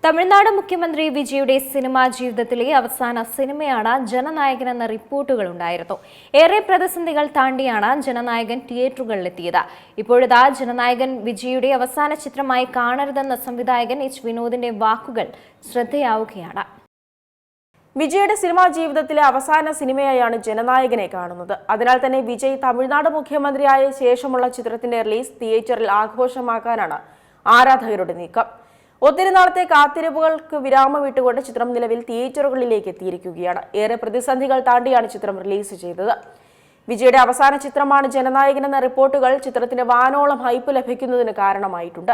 തമിഴ്നാട് മുഖ്യമന്ത്രി വിജയുടെ സിനിമാ ജീവിതത്തിലെ അവസാന സിനിമയാണ് ജനനായകൻ എന്ന റിപ്പോർട്ടുകൾ ഉണ്ടായിരുന്നു. ഏറെ പ്രതിസന്ധികൾ താണ്ടിയാണ് ജനനായകൻ തിയേറ്ററുകളിലെത്തിയത്. ഇപ്പോഴിതാ ജനനായകൻ വിജയുടെ അവസാന ചിത്രമായി കാണരുതെന്ന സംവിധായകൻ എച്ച് വിനോദിന്റെ വാക്കുകൾ ശ്രദ്ധയാവുകയാണ്. വിജയുടെ സിനിമാ ജീവിതത്തിലെ അവസാന സിനിമയായാണ് ജനനായകനെ കാണുന്നത്. അതിനാൽ തന്നെ വിജയ് തമിഴ്നാട് മുഖ്യമന്ത്രിയായ ശേഷമുള്ള ചിത്രത്തിന്റെ റിലീസ് തിയേറ്ററിൽ ആഘോഷമാക്കാനാണ് ആരാധകരുടെ നീക്കം. ഒത്തിരി നാളത്തെ കാത്തിരിപ്പുകൾക്ക് വിരാമമിട്ടുകൊണ്ട് ചിത്രം നിലവിൽ തിയേറ്ററുകളിലേക്ക് എത്തിയിരിക്കുകയാണ്. ഏറെ പ്രതിസന്ധികൾ താണ്ടിയാണ് ചിത്രം റിലീസ് ചെയ്തത്. വിജയുടെ അവസാന ചിത്രമാണ് ജനനായകൻ എന്ന റിപ്പോർട്ടുകൾ ചിത്രത്തിന് വാനോളം ഹൈപ്പ് ലഭിക്കുന്നതിന് കാരണമായിട്ടുണ്ട്.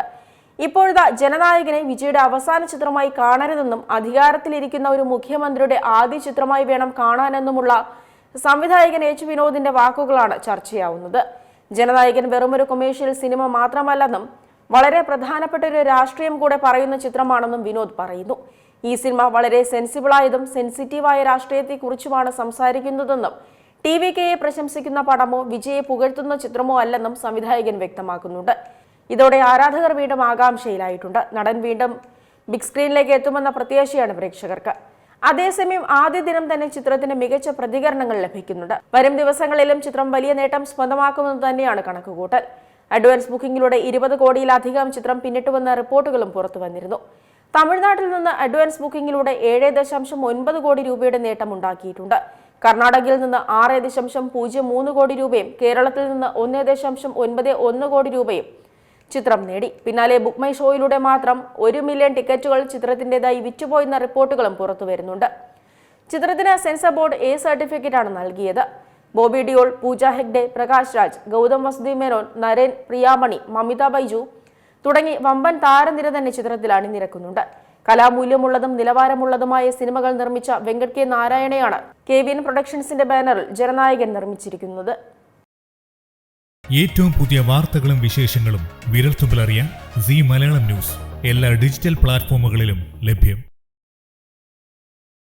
ഇപ്പോഴത്തെ ജനനായകനെ വിജയുടെ അവസാന ചിത്രമായി കാണരുതെന്നും അധികാരത്തിലിരിക്കുന്ന ഒരു മുഖ്യമന്ത്രിയുടെ ആദ്യ ചിത്രമായി വേണം കാണാനെന്നുമുള്ള സംവിധായകൻ എച്ച് വിനോദിന്റെ വാക്കുകളാണ് ചർച്ചയാവുന്നത്. ജനനായകൻ വെറുമൊരു കൊമേഴ്ഷ്യൽ സിനിമ മാത്രമല്ലെന്നും വളരെ പ്രധാനപ്പെട്ട ഒരു രാഷ്ട്രീയം കൂടെ പറയുന്ന ചിത്രമാണെന്നും വിനോദ് പറയുന്നു. ഈ സിനിമ വളരെ സെൻസിബിളായതും സെൻസിറ്റീവായ രാഷ്ട്രീയത്തെക്കുറിച്ചുമാണ് സംസാരിക്കുന്നതെന്നും TVKയെ പ്രശംസിക്കുന്ന പടമോ വിജയെ പുകഴ്ത്തുന്ന ചിത്രമോ അല്ലെന്നും സംവിധായകൻ വ്യക്തമാക്കുന്നുണ്ട്. ഇതോടെ ആരാധകർ വീണ്ടും ആകാംക്ഷയിലായിട്ടുണ്ട്. നടൻ വീണ്ടും ബിഗ് സ്ക്രീനിലേക്ക് എത്തുമെന്ന പ്രത്യാശയാണ് പ്രേക്ഷകർക്ക്. അതേസമയം ആദ്യ ദിനം തന്നെ ചിത്രത്തിന് മികച്ച പ്രതികരണങ്ങൾ ലഭിക്കുന്നുണ്ട്. വരും ദിവസങ്ങളിലും ചിത്രം വലിയ നേട്ടം സ്വന്തമാക്കുമെന്ന് തന്നെയാണ് കണക്കുകൂട്ടൽ. അഡ്വാൻസ് ബുക്കിംഗിലൂടെ 20 കോടിയിലധികം ചിത്രം പിന്നിട്ടുവെന്ന റിപ്പോർട്ടുകളും പുറത്തു വന്നിരുന്നു. തമിഴ്നാട്ടിൽ നിന്ന് അഡ്വാൻസ് ബുക്കിംഗിലൂടെ 7.9 കോടി രൂപയുടെ നേട്ടം ഉണ്ടാക്കിയിട്ടുണ്ട്. കർണാടകയിൽ നിന്ന് 6.03 കോടി രൂപയും കേരളത്തിൽ നിന്ന് 1.91 കോടി രൂപയും ചിത്രം നേടി. പിന്നാലെ ബുക്ക് മൈ ഷോയിലൂടെ മാത്രം 1 മില്യൺ ടിക്കറ്റുകൾ ചിത്രത്തിൻ്റെതായി വിറ്റുപോയെന്ന റിപ്പോർട്ടുകളും പുറത്തു വരുന്നുണ്ട്. ചിത്രത്തിന് സെൻസർ ബോർഡ് A സർട്ടിഫിക്കറ്റാണ് നൽകിയത്. ബോബി ഡിയോൾ, പൂജ ഹെഗ്ഡെ, പ്രകാശ് രാജ്, ഗൗതം വസുദേവ് മേനോൻ, നരേൻ, പ്രിയാമണി, മമിത ബൈജു തുടങ്ങി വമ്പൻ താരനിര തന്നെ ചിത്രത്തിൽ അണിനിരക്കുന്നുണ്ട്. കലാമൂല്യമുള്ളതും നിലവാരമുള്ളതുമായ സിനിമകൾ നിർമ്മിച്ച വെങ്കട് കെ നാരായണയാണ് KVN പ്രൊഡക്ഷൻസിന്റെ ബാനറിൽ ജനനായകൻ നിർമ്മിച്ചിരിക്കുന്നത്. ഏറ്റവും പുതിയ വാർത്തകളും വിശേഷങ്ങളും വിരൽത്തുമ്പിലറിയാൻ Zee മലയാളം ന്യൂസ് എല്ലാ ഡിജിറ്റൽ പ്ലാറ്റ്ഫോമുകളിലും ലഭ്യം.